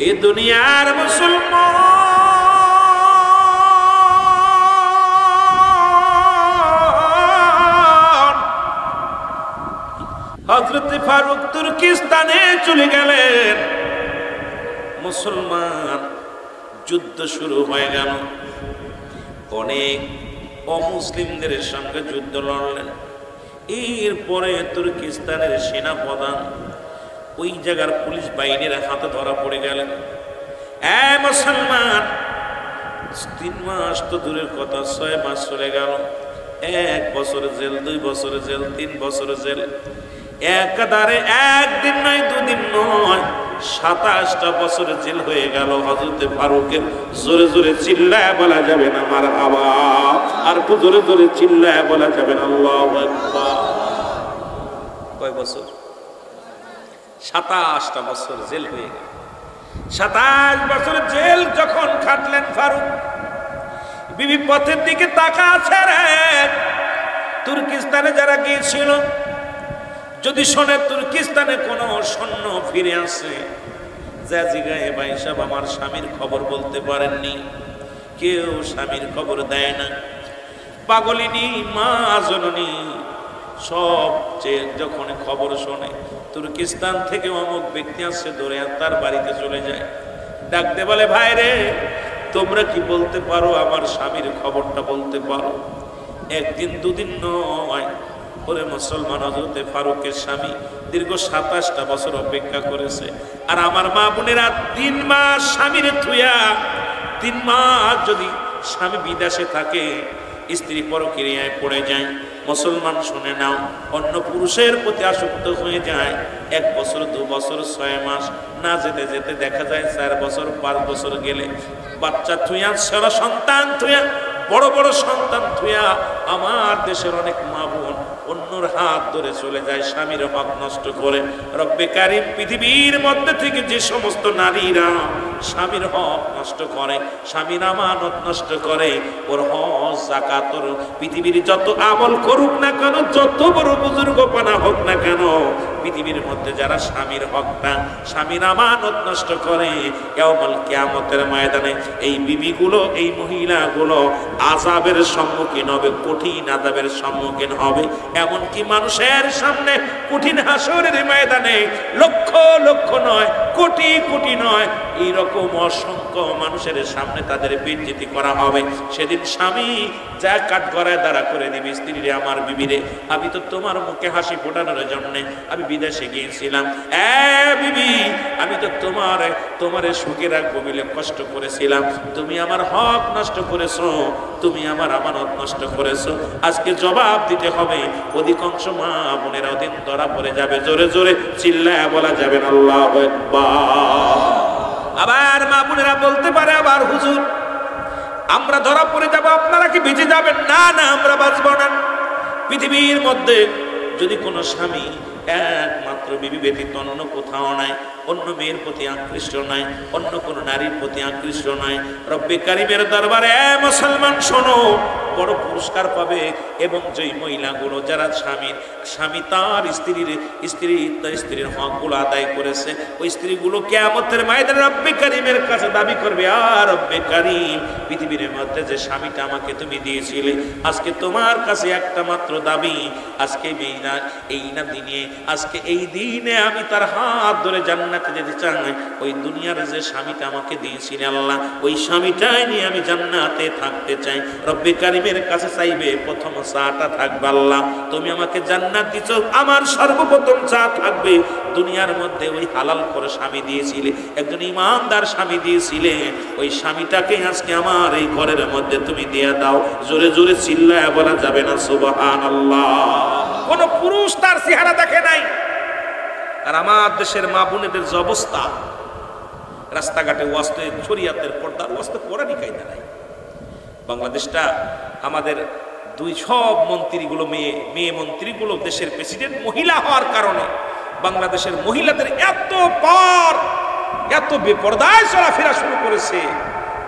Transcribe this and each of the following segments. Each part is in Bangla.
এই দুনিয়ার মুসলমান হযরত ফারুক তুর্কিস্তানে চলে গেলেন। মুসলমান যুদ্ধ শুরু হয়ে গেল। অনেক অমুসলিমদের সঙ্গে যুদ্ধ লড়লেন। এরপরে তুর্কিস্তানের সেনাপ্রধান ওই জায়গার পুলিশ বাহিনীর হাতে ধরা পড়ে গেলেন। মুসলমান 3 মাস তো দূরের কথা, 6 মাস চলে গেল। 1 বছর জেল, 2 বছর জেল, 3 বছর জেল। একাধারে 1 দিন নয়, 2 দিন নয়, 27টা বছর জেল হয়ে গেল হযরত ফারুকের। জোরে জোরে চিল্লায় বলা যাবে না মারহাবা, আর একটু জোরে জোরে চিল্লায় বলা যাবে না আল্লাহু আকবার। কয় বছর? 27টা বছর জেল হয়ে গেল। 27 বছর জেল যখন খাটলেন ফারুক, বিবি পথের দিকে তাকাচ্ছে রে। তুর্কিস্তানে যারা গিয়েছিল, যদি শোনে তুর্কিস্তানে কোনো সৈন্য ফিরে আসে, যা জিগায় ভাই সাহেব আমার স্বামীর খবর বলতে পারেননি। কেউ স্বামীর খবর দেয় না। পাগলিনী মা জননী সবচেয়ে যখন খবর শোনে তুর্কিস্তান থেকে অমুক ব্যক্তি আসছে, দৌড়ে তার বাড়িতে চলে যায়। ডাকতে বলে, ভাই রে, তোমরা কি বলতে পারো আমার স্বামীর খবরটা বলতে পারো? 1 দিন 2 দিন নয়, ওরে মুসলমান হযরত ফারুকের স্বামী দীর্ঘ 27টা বছর অপেক্ষা করেছে। আর আমার মা বোনেরা 3 মাস স্বামীর থুয়া, 3 মাস যদি স্বামী বিদেশে থাকে, স্ত্রী পরকীয়ায় পড়ে যায়, মুসলমান শুনে নাও, অন্য পুরুষের প্রতি আসক্ত হয়ে যায়। 1 বছর, 2 বছর, 6 মাস না যেতে যেতে দেখা যায় 4 বছর, 5 বছর গেলে বাচ্চা থুয়া, ছেলে সন্তান থুয়া, বড় বড় সন্তান থুয়া আমার দেশের অনেক মা বোন অন্যর হাত ধরে চলে যায়, স্বামীর হক নষ্ট করে। রব্বে কারীম পৃথিবীর মধ্যে থেকে যে সমস্ত নারীরা স্বামীর হক নষ্ট করে, স্বামীর আমানত নষ্ট করে, ওর হজ যাকাত, ওর পৃথিবীর যত আমল করুক না কেন, যত বড় বুজুর্গপনা হোক না কেন, পৃথিবীর মধ্যে যারা স্বামীর হকটা, স্বামীর আমানত নষ্ট করে, ইয়াউমুল কিয়ামতের ময়দানে এই বিবিগুলো, এই মহিলাগুলো আযাবের সম্মুখীন হবে, কঠিন আযাবের সম্মুখীন হবে। এমনকি মানুষের সামনে কঠিন হাসরের ময়দানে লক্ষ লক্ষ নয়, কোটি কোটি নয়, এইরকম অসংখ্য মানুষের সামনে তাদের বেইজ্জতি করা হবে। সেদিন স্বামী যা কাঠ গড়ায় দাঁড়া করে দিবি, স্ত্রী রে, আমার বিবি রে, আমি তো তোমার মুখে হাসি ফোটানোর জন্য আমি বিদেশে গিয়েছিলাম। বিবি, আমি তো তোমারে সুখে রাখবো বলে কষ্ট করেছিলাম, তুমি আমার হক নষ্ট করেছো, তুমি আমার আমানত নষ্ট করেছো। আজকে জবাব দিতে হবে। অধিকাংশ মা বোনেরা ওদিন ধরা পড়ে যাবে। জোরে জোরে চিল্লায় বলা যাবে না আল্লাহু আকবার। আবার মা বোনেরা বলতে পারে, আবার হুজুর আমরা ধরা পড়ে যাব, আপনারা কি বেঁচে যাবেন? না না, আমরা বাঁচব না। পৃথিবীর মধ্যে যদি কোনো স্বামী একমাত্র বিবি ব্যতীত অন্য কোথাও নাই, অন্য মেয়ের প্রতি আকৃষ্ট নাই, অন্য কোনো নারীর প্রতি আকৃষ্ট নাই, রব্বে কারীমের দরবারে মুসলমান শোনো, বড় পুরস্কার পাবে। এবং যেই মহিলাগুলো যারা স্বামী তার স্ত্রীর হকগুলো আদায় করেছে, ওই স্ত্রীগুলো কিয়ামতের ময়দানে রব্বে কারীমের কাছে দাবি করবে, আর রব্বে কারীম, পৃথিবীর মধ্যে যে স্বামীটা আমাকে তুমি দিয়েছিলে, আজকে তোমার কাছে একটা মাত্র দাবি, আজকে এই না দিনে, আজকে এই দিনে আমি তার হাত ধরে জান্নাতে যেতে চাই। ওই দুনিয়ার যে স্বামীটা আমাকে দিয়েছিলে আল্লাহ, ওই স্বামীটাই নিয়ে আমি জান্নাতে থাকতে চাই। রব্বে কারীমের কাছে চাইবে, প্রথম চাটা থাকবে, আল্লাহ তুমি আমাকে জান্নাত দিছো, আমার সর্বপ্রথম চা থাকবে দুনিয়ার মধ্যে ওই হালাল করে স্বামী দিয়েছিলে, একজন ইমানদার স্বামী দিয়েছিলে, ওই স্বামীটাকে আজকে আমার এই ঘরের মধ্যে তুমি দিয়ে দাও। জোরে জোরে চিল্লায় বলা যাবে না সুবহানাল্লাহ। কোন পুরুষ তার চেহারা দেখে নাই। আর আমার দেশের মা বোনেদের যে অবস্থা, রাস্তাঘাটে ওয়াস্তে শরিয়াতের পর্দা, ওয়াস্তে কোরআনি কায়দা নাই। বাংলাদেশটা আমাদের সব মন্ত্রীগুলো মেয়ে মন্ত্রীগুলো, দেশের প্রেসিডেন্ট মহিলা হওয়ার কারণে বাংলাদেশের মহিলাদের এত বেপরদায় চলাফেরা শুরু করেছে,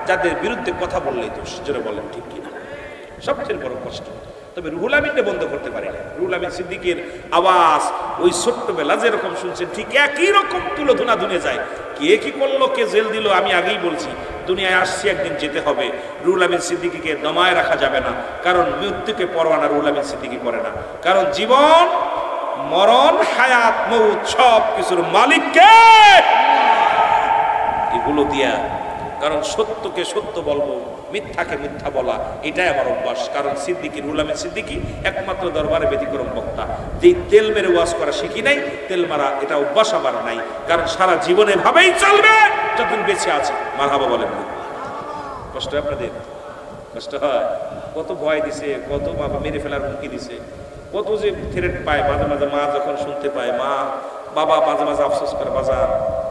যাদের বিরুদ্ধে কথা বললেই দোষ। জোরে বলেন ঠিক কিনা? সবচেয়ে বড় কষ্ট তবে রুহুল আমিনটা বন্ধ করতে পারি না। রুহুল আমিন সিদ্দিকের আওয়াজ ওই ছোট্টবেলা যেরকম শুনছেন ঠিক একই রকম তুলোধুনা ধুনে যায়। কে কি করলো, কে জেল দিল, আমি আগেই বলছি দুনিয়ায় আসছি, একদিন যেতে হবে। রুহুল আমিন সিদ্দিকীকে দমায় রাখা যাবে না, কারণ মৃত্যুকে পরোয়া রুহুল আমিন সিদ্দিকী করে না। কারণ জীবন মরণ হায়াত মউত সব কিছুর মালিক কে? এগুলো দিয়া, কারণ সত্যকে সত্য বলবো, মিথ্যাকে মিথ্যা বলা, এটাই আমার অভ্যাস। কারণ সিদ্দিকী, রুহুল আমিন সিদ্দিকী একমাত্র দরবারে ব্যতিক্রম বক্তা, যেই তেল মেরে ওয়াজ করা শিখি নাই, তেল মারা এটা অভ্যাস আমার নাই। কারণ সারা জীবনে ভাবেই চলবে যতদিন বেঁচে আছে। মারহাবা বলেন। কষ্ট হয় আপনাদের? কষ্ট হয়? কত ভয় দিছে, কত বাবা মেরে ফেলার হুমকি দিছে, কত যে থ্রেট পায়। মাঝে মাঝে মা যখন শুনতে পায়, মা বাবা মাঝে মাঝে আফসোস করে, বাজার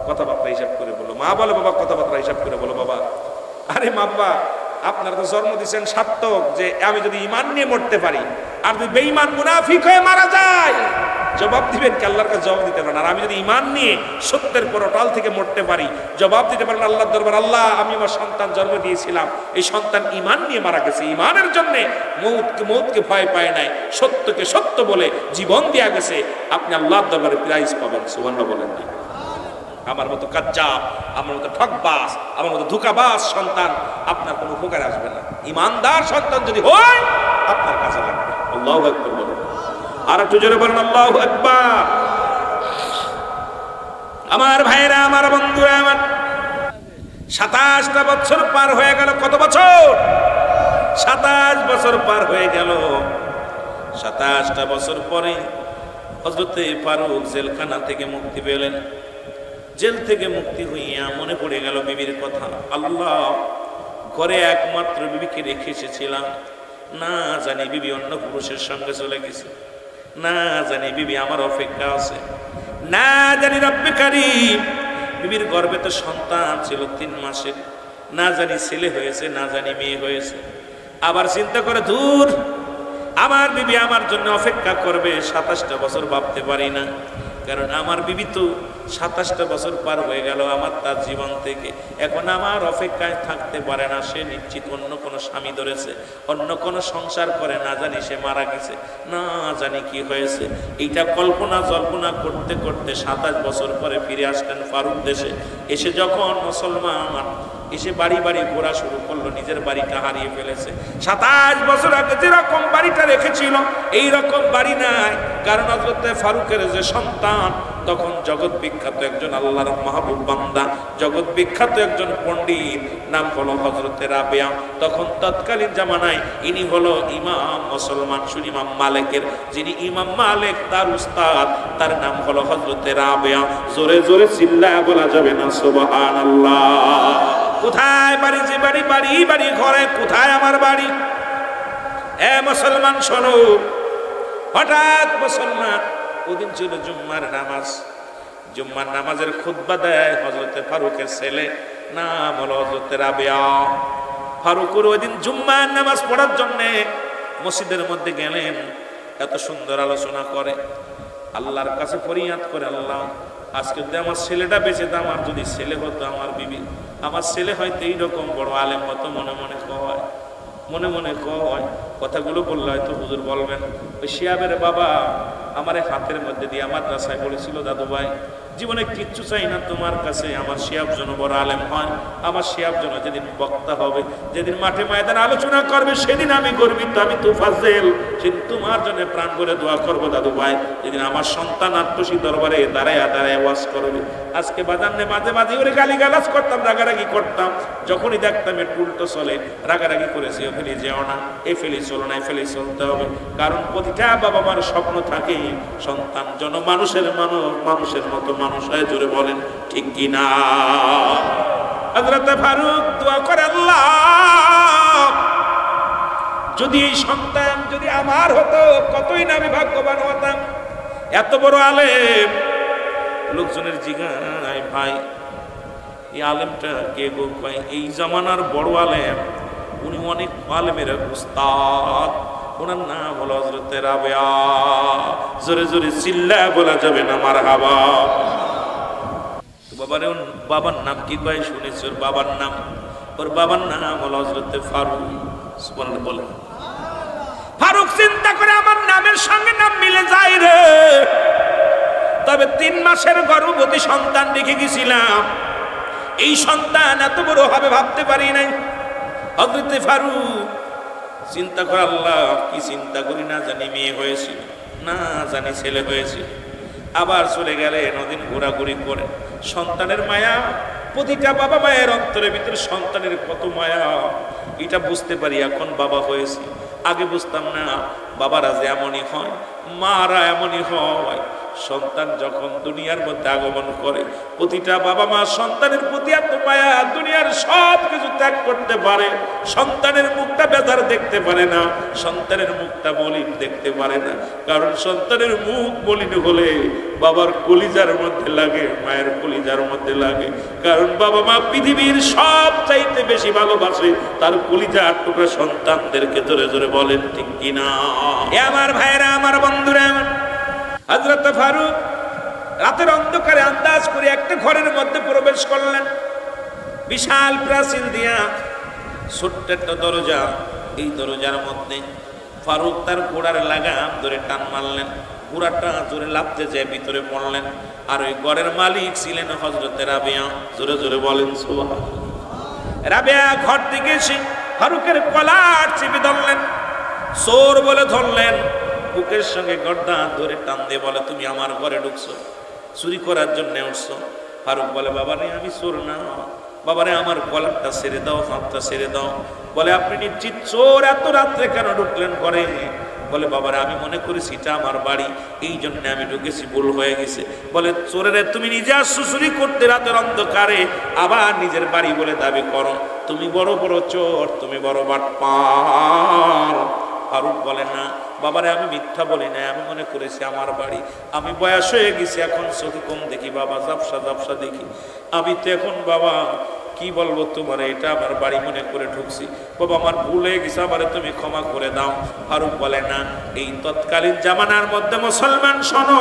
কথাবার্তা হিসাব করে বলো। মা বলে বাবা কথাবার্তা হিসাব করে বলো বাবা। আরে মা বাবা, আপনারা তো জন্ম দিচ্ছেন সার্থক, যে আমি যদি ইমান নিয়ে মরতে পারি, আর যদি বেঈমান মুনাফিক হয়ে মারা যায়, জবাব দিবেন কি? আল্লাহর কাছে জবাব দিতে পারেন। আর আমি যদি ইমান নিয়ে সত্যের পরটাল থেকে মরতে পারি, জবাব দিতে পারেন আল্লাহর দরবার, আল্লাহ আমি আমার সন্তান জন্ম দিয়েছিলাম, এই সন্তান ইমান নিয়ে মারা গেছে, ইমানের জন্য মৌতকে ভয় পায় নাই, সত্যকে সত্য বলে জীবন দেয়া গেছে, আপনি আল্লাহর দরবারে প্রাইজ পাবেন। সুবহানাল্লাহ বলেন না? আমার মতো কাজ্জাব, আমার মতো ঠকবাজ, আমার মতো ধোঁকাবাজ সন্তান আপনার কোনো উপকারে আসবে না। ইমানদার সন্তান যদি হয় আপনার কাছে লাগবে। আল্লাহু আকবার বলুন। আর একটু জোরে বলুন আল্লাহু আকবার। আমার ভাইরা, আমার বন্ধুরা, আমার 27টা বছর পার হয়ে গেল। কত বছর? 27 বছর পার হয়ে গেল। 27টা বছর পরে হযরতে ফারুক জেলখানা থেকে মুক্তি পেলেন। জেল থেকে মুক্তি হইয়া মনে পড়ে গেল বিবির কথা। আল্লাহ, ঘরে একমাত্র বিবিকে রেখে এসেছিলাম, না জানি বিবি অন্য পুরুষের সঙ্গে চলে গেছে, না জানি বিবি আমার অপেক্ষা আছে, না জানি রব্বে কারীম বিবির গর্ভে তো সন্তান ছিল 3 মাসের, না জানি ছেলে হয়েছে, না জানি মেয়ে হয়েছে। আবার চিন্তা করে, দূর, আমার বিবি আমার জন্য অপেক্ষা করবে 27টা বছর ভাবতে পারি না। কারণ আমার বিবি তো 27টা বছর পার হয়ে গেল আমার তার জীবন থেকে, এখন আমার অপেক্ষায় থাকতে পারে না। সে নিশ্চিত অন্য কোনো স্বামী ধরেছে, অন্য কোনো সংসার করে, না জানি সে মারা গেছে, না জানি কি হয়েছে। এইটা কল্পনা জল্পনা করতে করতে 27 বছর পরে ফিরে আসলেন ফারুক দেশে। এসে যখন মুসলমান এসে বাড়ি বাড়ি ঘোরা শুরু করলো, নিজের বাড়িটা হারিয়ে ফেলেছে। 27 বছর আগে যেরকম বাড়িটা রেখেছিল এইরকম বাড়ি নাই। কারণ হযরতে ফারুকের যে সন্তান তখন জগৎ বিখ্যাত একজন আল্লাহর মাহবুব বান্দা, জগৎ বিখ্যাত একজন পণ্ডিত, নাম হলো হযরতে রাবেয়া। তখন তৎকালীন জামানায় ইনি হলো ইমাম মুসলমান শুন ইমাম মালিকের, যিনি ইমাম মালিক তার উস্তাদ, তার নাম হলো হযরতে রাবেয়া। জোরে জোরে চিল্লায়া বলা যাবে না সুবহানাল্লাহ? কোথায় বাড়ি? যে বাড়ি, বাড়ি বাড়ি ঘরে, কোথায় আমার বাড়ি? এ মুসলমান শোনো, হঠাৎ মুসলমান, ওদিন ছিল জুম্মার নামাজ, জুম্মার নামাজের খুতবা দেয় হযরতে ফারুকের ছেলে, নাম হলো হযরতে রাবেয়া। ফারুকের ওই দিন জুম্মার নামাজ পড়ার জন্য মসজিদের মধ্যে গেলেন। এত সুন্দর আলোচনা করে, আল্লাহর কাছে ফরিয়াদ করে, আল্লাহ আজকে যদি আমার ছেলেটা বেঁচে তো, আমার যদি ছেলে হতো, আমার বিবি, আমার ছেলে হয়তো এইরকম বড় আলেম হতো। মনে মনে কয়, মনে মনে কয়, কথাগুলো বললে হয়তো হুজুর বলবেন, ওই শিয়াবের বাবা আমারে হাতের মধ্যে দিয়ে মাদ্রাসায় বলেছিল, দাদু ভাই জীবনে কিচ্ছু চাই না তোমার কাছে, আমার শিয়াব যেন বড় আলেম হয়, আমার শিয়াব যেন যেদিন বক্তা হবে, যেদিন মাঠে ময়দানে আলোচনা করবে, সেদিন আমি গর্বিত, আমি তোফাজ্জেল, সেদিন তোমার জন্য প্রাণ করে দোয়া করবো দাদু ভাই, যেদিন আমার সন্তান আত্মসী দরবারে দাঁড়ায় দাঁড়ায় ওয়াজ করবে। আজকে বাজানে মাঝে মাঝে ওরে গালিগালাজ করতাম, রাগারাগি করতাম, যখনই দেখতাম একটু উল্টো চলে রাগারাগি করেছি, ও ফেলি যেও না, এ ফেলি চলো না, এ ফেলি চলতে হবে। কারণ প্রতিটা বাবা মার স্বপ্ন থাকে সন্তান যেন মানুষের মানুষের মতো মানুষ হয়। জোরে বলেন ঠিক কিনা? হযরত ফারুক দোয়া করে, আল্লাহ যদি এই সন্তান যদি আমার হতো, কতই না আমি ভাগ্যবান হতাম। এত বড় আলেম, লোকজনের জিজ্ঞাসায়, ভাই এই আলেমটা কে গো? কয় এই জামানার বড় আলেম, উনি অনেক আলেমের উস্তাদ, ওনার নাম হলো হযরতে রাবেয়া। জোরে জোরে চিল্লায়া বলা যাবে না মারহাবা? বাবারে বাবার নাম কি কয় শুনেছ? ওর বাবার নাম, ওর বাবার নাম হলো হযরতে ফারুক। সুবহানাল্লাহ বলে। ফারুক চিন্তা করে আমার নামের সঙ্গে নাম মিলে যায় রে। তবে 3 মাসের গর্ভবতী সন্তান রেখে গেছিলাম, এই সন্তান এত বড় হবে ভাবতে পারি নাই। হযরত ফারুক চিন্তা করে, আল্লাহ কি চিন্তা করি, না জানি মেয়ে হয়েছিল, না জানি ছেলে হয়েছিল। আবার চলে গেলে নদিন ঘোরাঘুরি করে সন্তানের মায়া, প্রতিটা বাবা মায়ের অন্তরের ভিতরে সন্তানের কত মায়া এটা বুঝতে পারি এখন বাবা হয়েছে। আগে বুঝতাম না বাবারা যে এমনই হয়, মারা এমনই হয়। সন্তান যখন দুনিয়ার মধ্যে আগমন করে, প্রতিটা বাবা মা সন্তানের প্রতি এত মায়া, দুনিয়ার সব কিছু ত্যাগ করতে পারে, সন্তানের মুখটা বেজার দেখতে পারে না, সন্তানের মুখটা মলিন দেখতে পারে না। কারণ সন্তানের মুখ মলিন হলে বাবার কলিজার মধ্যে লাগে, মায়ের কলিজার মধ্যে লাগে। কারণ বাবা মা পৃথিবীর সব চাইতে বেশি ভালোবাসে তার কলিজার টুকরা সন্তানদেরকে। জোরে জোরে বলেন ঠিক কিনা? আমার ভাইরা, আমার বন্ধুরা, হযরত ফারুক রাতের অন্ধকারে আন্দাজ করে একটা ঘরের মধ্যে প্রবেশ করলেন। বিশাল প্রাচীর দিয়া ছোট্ট একটা দরজা, এই দরজার মধ্যে ফারুক তার ঘোড়ার লাগাম ধরে টান মারলেন, ঘোড়াটা জোরে লাফতে যায় ভিতরে পড়লেন। আর ওই ঘরের মালিক ছিলেন হযরত রাবিয়া। জোরে জোরে বলেন সুবহানাল্লাহ। রাবিয়া ঘর থেকে এসে ফারুকের কলার চেপে ধরলেন, চোর বলে ধরলেন, বুকের সঙ্গে গর্দা ধরে টান দিয়ে বলে, তুমি আমার ঘরে ঢুকছো, চুরি করার জন্য উঠছো। ফারুক বলে, বাবা রে আমি চোর না, বাবারে আমার কলারটা ছেড়ে দাও, হাতটা ছেড়ে দাও। বলে, আপনি নিশ্চিত চোর? এত রাত্রে কেন ঢুকলেন ঘরে? বলে, বাবারে আমি মনে করেছি এটা আমার বাড়ি, এই জন্য আমি ঢুকেছি, ভুল হয়ে গেছে। বলে, চোরেরে তুমি নিজে আসছো চুরি করতে রাতের অন্ধকারে, আবার নিজের বাড়ি বলে দাবি করো? তুমি বড় বড় চোর, তুমি বড় বাটপার। ফারুক বলে, না বাবারে আমি মিথ্যা বলি না, আমি মনে করেছি আমার বাড়ি, আমি বয়স হয়ে গেছি, এখন চোখে কম দেখি বাবা, ঝাপসা ঝাপসা দেখি, আমি তো এখন বাবা কি বলবো তোমার, এটা আমার বাড়ি মনে করে ঢুকছি, বাবা আমার ভুল হয়ে গেছে, আমারে তুমি ক্ষমা করে দাও। ফারুক বলে, না এই তৎকালীন জামানার মধ্যে মুসলমান শোনো,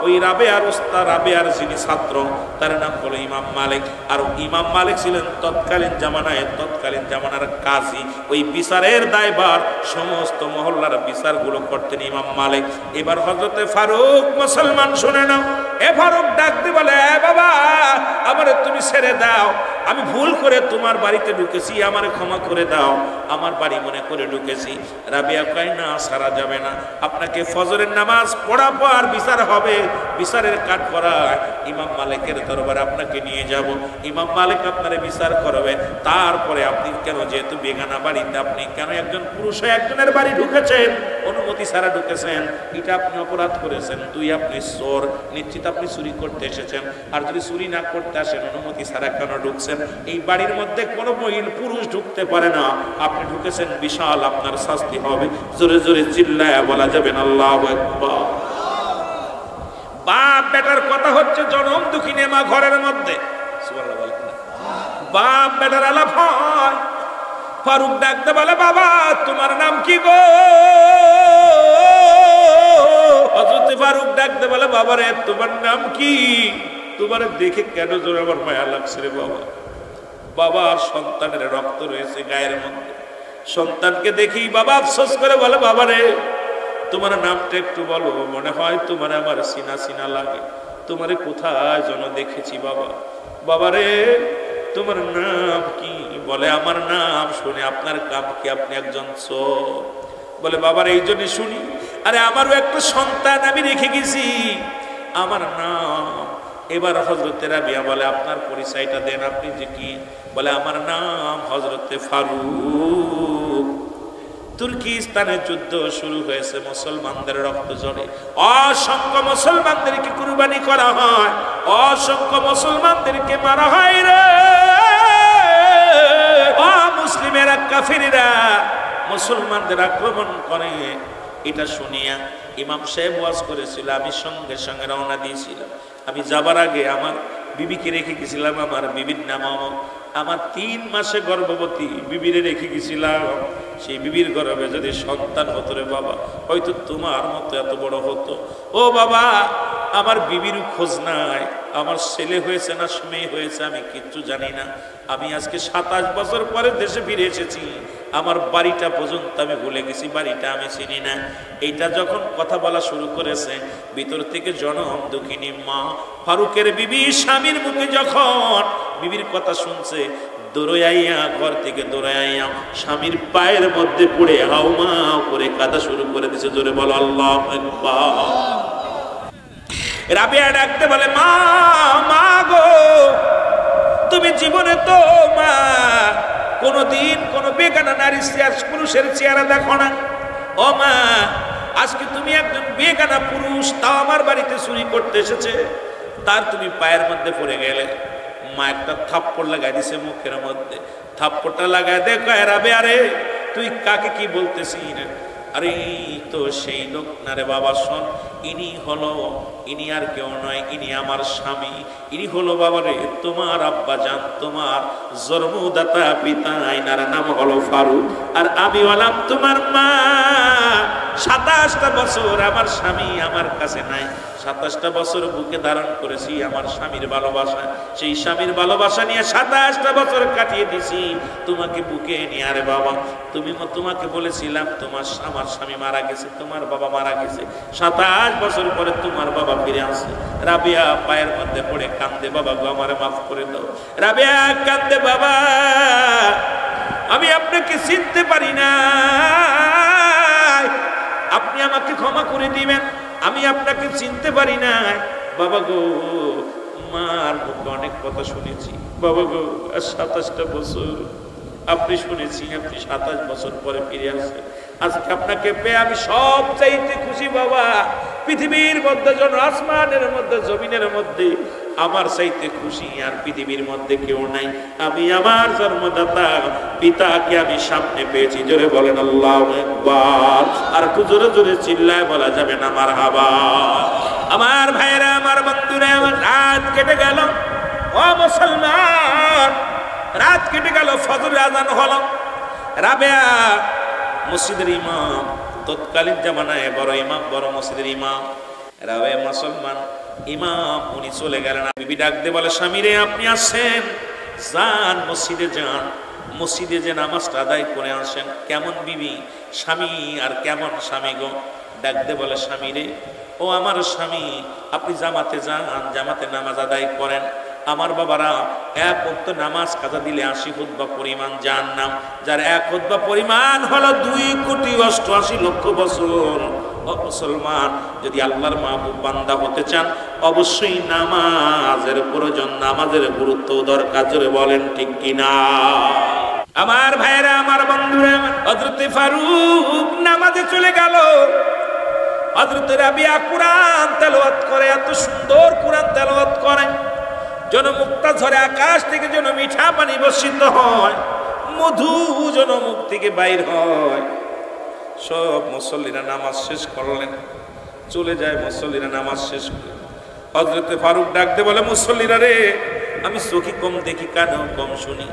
ওই রাবেয়ার উস্তাদ, রাবেয়ার যিনি ছাত্র তার নাম হলো ইমাম মালিক। আর ইমাম মালিক ছিলেন তৎকালীন জামানার কাজী, ওই বিচারের দায়ভার সমস্ত মহল্লার বিচারগুলো করতেন ইমাম মালিক। এবার হযরতে ফারুক মুসলমান শুনে নাও। এ ফারুক ডাকতে বলে, এ বাবা আমারে তুমি ছেড়ে দাও, আমি ভুল করে তোমার বাড়িতে ঢুকেছি, আমারে ক্ষমা করে দাও, আমার বাড়ি মনে করে ঢুকেছি। রাবিয়া কয়, না সারা যাবে না, আপনাকে ফজরের নামাজ পড়ার পর বিচার হবে, বিচারের কাঠ করা ইমাম মালিকের দরবারে আপনাকে নিয়ে যাব, ইমাম মালিক আপনারে বিচার করবে, তারপরে আপনি কেন, যেহেতু বেগানা বাড়িতে আপনি কেন একজন পুরুষ হয়ে একজনের বাড়ি ঢুকেছেন, অনুমতি ছাড়া ঢুকেছেন, এটা আপনি অপরাধ করেছেন, আপনি চোর, নিশ্চিত আপনি চুরি করতে এসেছেন, আর যদি চুরি না করতে আসেন অনুমতি ছাড়া কেন ঢুকছেন? এই বাড়ির মধ্যে কোনো মহিলা পুরুষ ঢুকতে পারে না, আপনি ঢুকেছেন, বিশাল আপনার শাস্তি হবে। জোরে জোরে চিল্লায়া বলা যাবেন আল্লাহু আকবার। বাপ বেটার কথা হচ্ছে জনম দুঃখিনী মা ঘরের মধ্যে, সুবহানাল্লাহ বলেন না, বাপ বেটার আলাপ হয়। ফারুক ডাকতে বলে, বাবা তোমার নাম কি গো? হযরত ফারুক ডাকতে বলে, বাবা রে তোমার নাম কি? তোমার দেখে কেন জোরে আমার মায়া লাগছে রে বাবা। বাবার সন্তানের রক্ত রয়েছে গায়ের মধ্যে, সন্তানকে দেখি বাবা আফসোস করে বলে, বাবা রে তোমার নামটা একটু বলো, মনে হয় তোমার আমার চিনা চিনা লাগে, তোমারে কোথায় যেন দেখেছি বাবা। বাবা রে তোমার নাম কি? বলে, আমার নাম শুনে আপনার কাম কি, আপনি একজন চোর। বলে, বাবার এই জন্য শুনি, আরে আমারও একটা সন্তান আমি রেখে গেছি, আমার নাম। এবার হযরতে রাবিয়া বলে, আপনার পরিচয়টা দেন, আপনি যে কি? বলে, আমার নাম হযরতে ফারুক। তুর্কিস্তানে যুদ্ধ শুরু হয়েছে, মুসলমানদের রক্ত ঝরে, অসংখ্য মুসলমানদেরকে কুরবানি করা হয়, অসংখ্য মুসলমানদেরকে মারা হয় রে। মুসলিমেরা কাফিররা মুসলমানদের আক্রমণ করে। এটা শুনিয়া ইমাম সাহেব ওয়াজ করেছিল, আমি সঙ্গে সঙ্গে রওনা দিয়েছিলাম। আমি যাবার আগে আমার বিবিকে রেখে গেছিলাম, আমার বিবির নাম আমার 3 মাসে গর্ভবতী বিবিরে রেখে গেছিলাম। সেই বিবির গর্ভে যদি সন্তান হতো রে বাবা, হয়তো তোমার মতো এত বড় হতো। ও বাবা, আমার বিবির খোঁজ নাই, আমার ছেলে হয়েছে না মেয়ে হয়েছে আমি কিচ্ছু জানি না। আমি আজকে 27 বছর পরে দেশে ফিরে এসেছি, আমার বাড়িটা পর্যন্ত আমি ভুলে গেছি, বাড়িটা আমি চিনি না। এইটা যখন কথা বলা শুরু করেছে, ভিতর থেকে জনম দুঃখিনী মা ফারুকের বিবি স্বামীর মুখে যখন বিবির কথা শুনছে, দৌড়াইয়া ঘর থেকে দৌড়াইয়া স্বামীর পায়ের মধ্যে পড়ে হাউমাউ করে কাঁদা শুরু করে দিছে। জোরে বলো আল্লাহু আকবার। রাবিয়া ডাকতে বলে, মা মা গো, তুমি জীবনে তো মা কোনদিন কোন বেগানা নারী পুরুষের চেহারা দেখো না। ও মা, আজকে তুমি একজন বেগানা পুরুষ, তাও আমার বাড়িতে চুরি করতে এসেছে, তার তুমি পায়ের মধ্যে পড়ে গেলে। মা একটা থাপ্পড় লাগাই দিছে মুখের মধ্যে। থাপ্পড়টা লাগায় দেখো, রাবিয়া রে তুই কাকে কি বলতেছিস? আরে তো সেই লোক না রে বাবা, শোন, ইনি আর কেউ নয়, ইনি আমার স্বামী। ইনি হলো বাবা রে তোমার আব্বা জান, তোমার জন্মদাতা পিতা, ইনার নাম হলো ফারুক, আর আমি হলাম তোমার মা। 27টা বছর আমার স্বামী আমার কাছে নাই, 27টা বছর বুকে ধারণ করেছি আমার স্বামীর ভালোবাসা। সেই স্বামীর ভালোবাসা নিয়ে 27টা বছর কাটিয়ে দিছি তোমাকে বুকে নিয়ে। আরে বাবা, তোমাকে বলেছিলাম আমার স্বামী মারা গেছে, তোমার বাবা মারা গেছে, 27 বছর পরে তোমার বাবা ফিরে আসে। রাবিয়া পায়ের মধ্যে পড়ে কান্দে, বাবা গো আমারে মাফ করে দাও। রাবিয়া কান্দে, বাবা আমি আপনাকে চিনতে পারি না, আপনি আমাকে ক্ষমা করে দিবেন, আমি আপনাকে চিনতে পারি না। বাবা গো, মার মুখে অনেক কথা শুনেছি বাবা গো, আর 27টা বছর আপনি শুনেছি আপনি 27 বছর পরে ফিরে আসেন। আজকে আপনাকে পেয়ে আমি সব চাইতে খুশি বাবা। পৃথিবীর মধ্যে যেন আসমানের মধ্যে জমিনের মধ্যে আমার চাইতে খুশি আর পৃথিবীর মধ্যে কেউ নাই। আমি আমার জন্মদাতা পিতাকে আমি সামনে পেয়েছি। জোরে বলেন আল্লাহু আকবার। আর একটু জোরে জোরে চিল্লায় বলা যাবে না মারহাবা। আমার ভাইরা, আমার বন্ধুরা, আমার রাত কেটে গেল। ও মুসলমান, রাত কেটে গেল, ফজর আজান হলো। রাবিয়া মসজিদের ইমাম, তৎকালীন জামানায় বড় ইমাম, বড় মসজিদের ইমাম। রাবিয়া মুসলমান ইমাম, উনি চলে গেলেন। বিবি ডাক দিয়ে বলে, স্বামী রে আপনি আসেন, যান মসজিদে যান, মসজিদে যে নামাজটা আদায় করে আসেন। কেমন বিবি, স্বামী আর কেমন স্বামী গো? ডাক দিয়ে বলে, স্বামী রে, ও আমার স্বামী, আপনি জামাতে যান, জামাতে নামাজ আদায় করেন। আমার বাবারা এক ওয়াক্ত নামাজ কাজা দিলে 80 খুতবা পরিমাণ জাহান্নাম, যার এক খুতবা পরিমাণ হলো 2,88,00,000 বছর। ও মুসলমান, যদি আল্লাহর মাহবুব বান্দা হতে চান, অবশ্যই নামাজের প্রয়োজন, নামাজের গুরুত্ব দরকার। জোরে বলেন ঠিক কিনা? আমার ভাইরা, আমার বন্ধুরা, হযরত ফারুক নামাজে চলে গেল। হযরত রাবিয়া কুরআন তেলাওয়াত করে, এত সুন্দর কুরআন তেলাওয়াত করে, যেন মুক্তা ঝরে, আকাশ থেকে যেন মিঠা পানি বর্ষিত হয়, মধু যেন মুখ থেকে বাইর হয়। সব মুসল্লিরা নামাজ শেষ করলেন, চলে যায় মুসল্লিরা নামাজ শেষ করে। হযরতে ফারুক ডাকতে বলে, মুসল্লিরা রে, আমি চোখে কম দেখি, কানেও কম শুনি,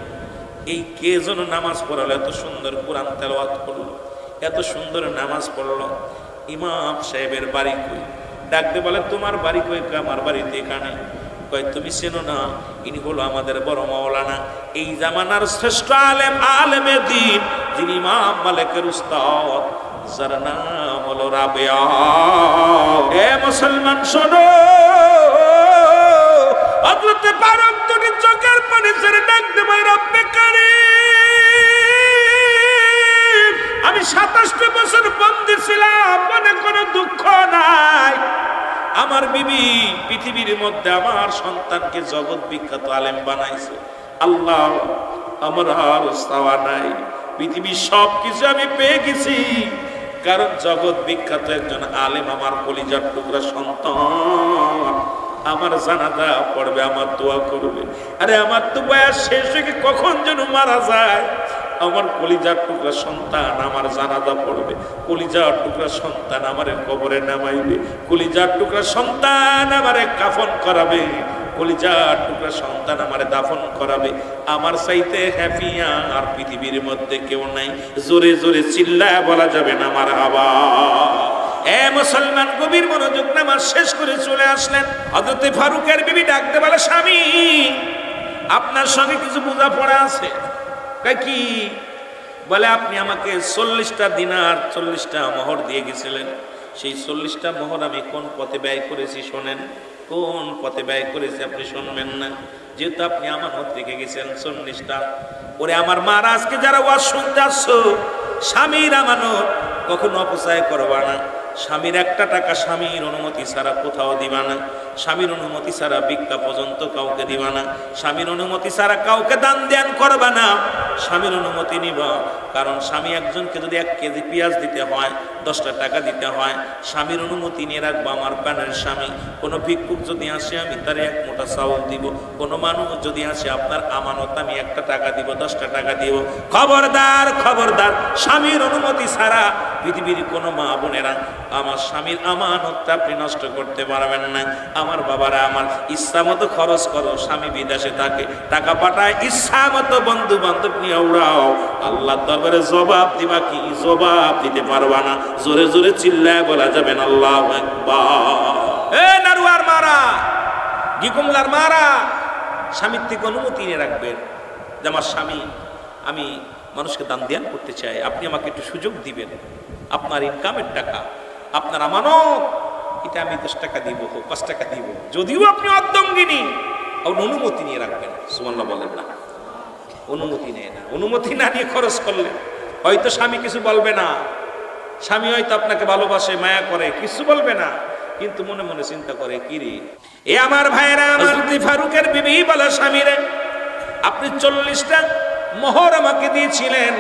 এই কে যেন নামাজ পড়ালো, এত সুন্দর কোরআন তেলাওয়াত করলো, এত সুন্দর নামাজ পড়লো, ইমাম সাহেবের বাড়ি কই? ডাকতে বলে, তোমার বাড়ি কই? আমার বাড়িতে এখানে। কয়, তুমি চেনো না, ইনি হলো আমাদের বড় মাওলানা, এই জামানার শ্রেষ্ঠ আলেম, আলেমে দ্বীন, যিনি ইমাম মালিকের উস্তাদ, যার নাম হলো রাবিয়া। এ মুসলমান শোনো, হযরত ফারুক দুটি চোখের পানি ছেড়ে ডাকতে বলে, রব্বে কারীম, আমি 27টা বছর বন্দী ছিলাম, মনে কোনো দুঃখ নাই। আমার বিবি পৃথিবীর মধ্যে আমার সন্তানকে জগৎ বিখ্যাত আলেম বানাইছে। আল্লাহ, আমার আর চাওয়া নাই, পৃথিবীর সব কিছু আমি পেয়ে গেছি, কারণ জগৎ বিখ্যাত একজন আলেম আমার কলিজার টুকরা সন্তান আমার জানাজা পড়বে, আমার দোয়া করবে। আরে আমার তো বয়স শেষ হয়ে কখন যেন মারা যায়, আমার কলিজার টুকরা সন্তান আমার জানাজা পড়বে, কলিজার টুকরা সন্তান আমারে কবরে নামাইবে, কলিজার টুকরা সন্তান আমারে কাফন করাবে, কলিজার টুকরা সন্তান আমারে দাফন করাবে। আমার চাইতে হ্যাপি আর পৃথিবীর মধ্যে কেউ নাই। জোরে জোরে চিল্লায় বলা যাবে না মারহাবা। এ এ মুসলমান, গভীর মনোযোগ, নামাজ শেষ করে চলে আসলেন। হযরত ফারুকের বিবি ডাকতে বলে, স্বামী আপনার সঙ্গে কিছু বোঝাপড়া আছে। কি? বলে আপনি আমাকে 40টা দিনার 40টা মোহর দিয়ে গেছিলেন, সেই 40টা মোহর আমি কোন পথে ব্যয় করেছি শোনেন। কোন পথে ব্যয় করেছি আপনি শুনবেন না, যেহেতু আপনি আমানত রেখে গেছেন 40টা। ওরে আমার মারা, আজকে যারা ওয়াজ শুনতে আসছো, স্বামীর আমানত কখনো অপচয় করবা না। স্বামীর একটা টাকা স্বামীর অনুমতি ছাড়া কোথাও দিবা না। স্বামীর অনুমতি ছাড়া ভিক্ষা পর্যন্ত কাউকে দিবা না। স্বামীর অনুমতি ছাড়া কাউকে দান ধ্যান করবা না। স্বামীর অনুমতি নিবা, কারণ স্বামী একজনকে যদি 1 কেজি পেঁয়াজ দিতে হয়, 10টা টাকা দিতে হয়, স্বামীর অনুমতি নিয়ে রাখবো। আমার প্রাণের স্বামী, কোনো ভিক্ষুক যদি আসে আমি তারে 1 মুঠা চাউল দিব। কোনো মানুষ যদি আসে আপনার আমানত আমি 1টা টাকা দিব, 10টা টাকা দিব। খবরদার খবরদার, স্বামীর অনুমতি ছাড়া পৃথিবীর কোনো মা বোনেরা আমার স্বামীর আমানতটা আপনি নষ্ট করতে পারবেন না। আমার বাবারা, আমার ইচ্ছা মতো খরচ করো। স্বামী বিদেশে থাকে, টাকা পাঠায়, ইচ্ছা মতো বন্ধু বান্ধব নিয়ে উড়াও। আল্লাহর দরবারে জবাব দিবা কি? জবাব দিতে পারবা না। জোরে জোরে চিল্লায় বলা যাবে না আল্লাহু আকবার। এ নারুয়ার মারা, গিকুমলার মারা, স্বামীর থেকে অনুমতি নিয়ে রাখবেন যে আমার স্বামী, আমি মানুষকে দান ধ্যান করতে চাই, আপনি আমাকে একটু সুযোগ দিবেন। আপনার ইনকামের টাকা, আপনার আমানত, এটা আমি 10 টাকা দিব, 5 টাকা দিব, যদিও আপনি অর্ধঙ্গিনী, অনুমতি নিয়ে রাখবেন। সুবহানাল্লাহ বলেন না? অনুমতি নেয় না। অনুমতি না নিয়ে খরচ করলে হয়তো স্বামী কিছু বলবে না, স্বামী হয়তো আপনাকে ভালোবাসে, মায়া করে, কিছু বলবে না, কিন্তু মনে মনে চিন্তা করে কি রে। এ আমার ভাইরা, হযরত ফারুকের বিবি বলে, স্বামীরে আপনি 40টা মোহর আমাকে দিয়েছিলেন,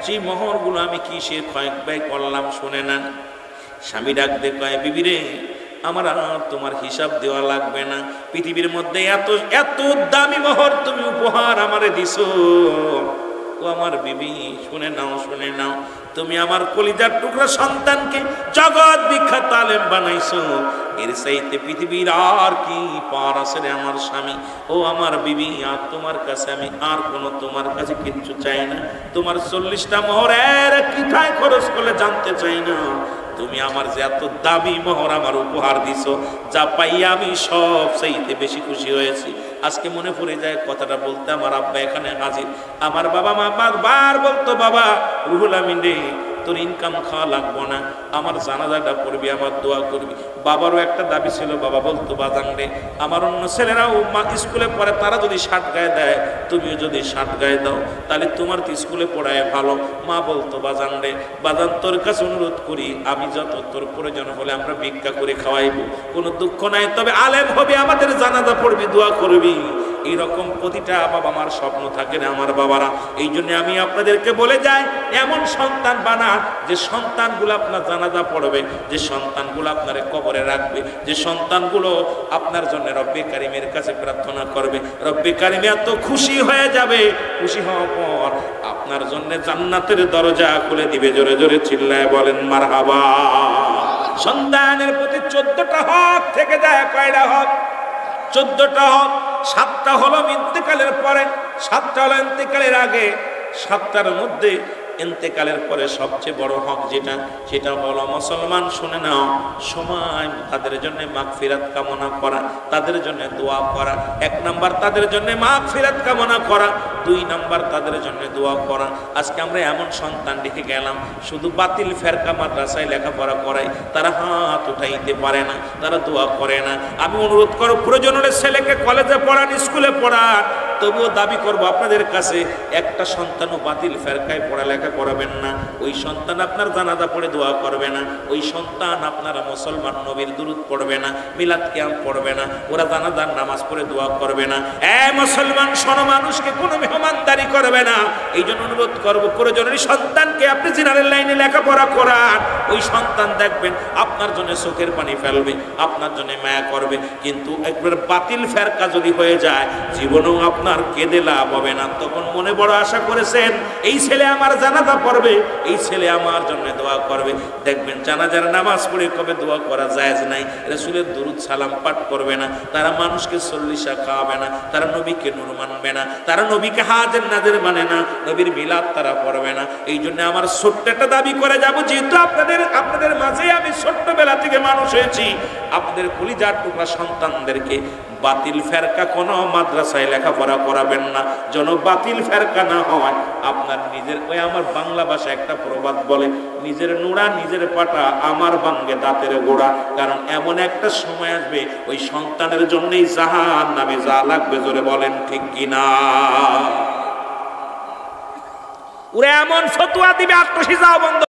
সেই মোহরগুলো আমি কিসে ব্যয় করলাম শুনে না। স্বামী ডাক দিয়ে কয়, বিবি রে আমার আর তোমার হিসাব দেওয়া লাগবে না। পৃথিবীর মধ্যে এত এত দামি মোহর তুমি উপহার আমারে দিছো। ও আমার বিবি, শুনে নাও শুনে নাও, তুমি আমার কলিজার টুকরা সন্তানকে জগৎ বিখ্যাত আলেম বানাইছো। এর চাইতে পৃথিবীর আর কি পার আছে রে আমার স্বামী। ও আমার বিবি, আর তোমার কাছে আমি আর কোনো তোমার কাছে কিচ্ছু চাই না। তোমার 40টা মোহরের কিথায় খরচ করলে জানতে চাই না। তুমি আমার যে এত দামি মোহর আমার উপহার দিছো, যা পাইয়া আমি সব চাইতে বেশি খুশি হয়েছি। আজকে মনে পড়ে যায় কথাটা বলতে, আমার আব্বা এখানে হাজির। আমার বাবা মা বারবার বলতো, বাবা রুহুল আমিন রে, তোর ইনকাম খাওয়া লাগবো না, আমার জানাজাটা পড়বি, আমার দোয়া করবি। বাবারও একটা দাবি ছিল, বাবা বলতো, বাজান রে, আমার অন্য ছেলেরাও স্কুলে পড়ে, তারা যদি 60 গায়ে দেয়, তুমিও যদি 60 গায়ে দাও, তাহলে তোমার তো স্কুলে পড়ায় ভালো। মা বলতো, বাজান রে, বাজান তোর কাছে অনুরোধ করি, আমি যত তোর প্রয়োজন হলে আমরা ভিক্ষা করে খাওয়াইব, কোনো দুঃখ নাই, তবে আলেম হবে, আমাদের জানাজা পড়বি, দোয়া করবি। এইরকম প্রতিটা বাবা মার স্বপ্ন থাকে না আমার বাবারা। এই জন্য আমি আপনাদেরকে বলে যাই, এমন সন্তান বানান যে সন্তানগুলো আপনার জানাজা পড়বে, যে সন্তানগুলো আপনার কবরে রাখবে, যে সন্তানগুলো আপনার জন্য রব্বে কারিমের কাছে প্রার্থনা করবে। রব্বে কারিম এত খুশি হয়ে যাবে, খুশি হওয়ার পর আপনার জন্য জান্নাতের দরজা খুলে দিবে। জোরে জোরে চিল্লায় বলেন মারহাবা। সন্তানের প্রতি 14টা হক থেকে যায়। কয়টা হক? 14টা হক। 7টা হলো ইন্তেকালের পরে, 7টা হলো ইন্তেকালের আগে, 7টার মধ্যে ইন্তেকালের পরে সবচেয়ে বড় হক যেটা, সেটা হলো মুসলমান শুনে নাও, সময় তাদের জন্য মাগফিরাত কামনা করা, তাদের জন্য দোয়া করা। 1 নাম্বার তাদের জন্য মাগফিরাত কামনা করা, 2 নাম্বার তাদের জন্য দোয়া করা। আজকে আমরা এমন সন্তান রেখে গেলাম, শুধু বাতিল ফেরকা মাদ্রাসায় লেখাপড়া করাই, তারা হাত উঠাইতে পারে না, তারা দোয়া করে না। আমি অনুরোধ করব, প্রয়োজন হলে ছেলেকে কলেজে পড়ান, স্কুলে পড়ান, তবুও দাবি করবো আপনাদের কাছে, একটা সন্তানও বাতিল ফেরকায় পড়ালেখা করাবেন না। ওই সন্তান আপনার জানাজা পড়ে দোয়া করবে না, ওই সন্তান আপনারা মুসলমান নবীর দুরূদ পড়বে না, মিলাদ কিয়াম পড়বে না, ওরা জানাজার নামাজ পড়ে দোয়া করবে না। মুসলমান শোনো, মানুষকে কোনো মেহমানদারি করবে না। এই জন্য অনুরোধ করবো, প্রয়োজনের সন্তানকে আপনি জেনারেল লাইনে লেখাপড়া করান। ওই সন্তান দেখবেন আপনার জন্য চোখের পানি ফেলবে, আপনার জন্য মায়া করবে। কিন্তু একবার বাতিল ফেরকা যদি হয়ে যায়, জীবনেও আপনার কেঁদে লাভ হবে না। তখন মনে বড় আশা করেছেন, এই ছেলে আমার জানাজা পড়বে, এই ছেলে আমার জন্য দোয়া করবে। দেখবেন জানাজার নামাজ পড়ে কবে দোয়া করা জায়েজ নাই, রাসূলের দুরূদ সালাম পাঠ করবে না, তারা মানুষকে 40 খাওয়াবে না, তারা নবীকে নূর মানবে না, তারা নবীকে হাজের মিলাদ মানে না, নবীর মিলাদ তারা পড়বে না। এই জন্য আমার ছোট্ট একটা দাবি করে যাব, যেহেতু আপনাদের মাঝে আমি ছোট্টবেলা থেকে মানুষ হয়েছি, আপনাদের কলিজার টুকরা সন্তানদেরকে বাতিল ফেরকা কোনো মাদ্রাসায় লেখাপড়া করাবেন না, যেন বাতিল ফেরকা না হয়। আপনার নিজের, ওই আমার বাংলা ভাষায় একটা প্রবাদ বলে, নিজের নোড়া নিজের পাটা, আমার ভাঙ্গে দাঁতের গোড়া। কারণ এমন একটা সময় আসবে ওই সন্তানের জন্যই জাহান্নামে যা লাগবে, জোরে বলেন ঠিক কিনা? ওরা এমন ফতোয়া দিবে, আত্মসি যাও বন্ধ।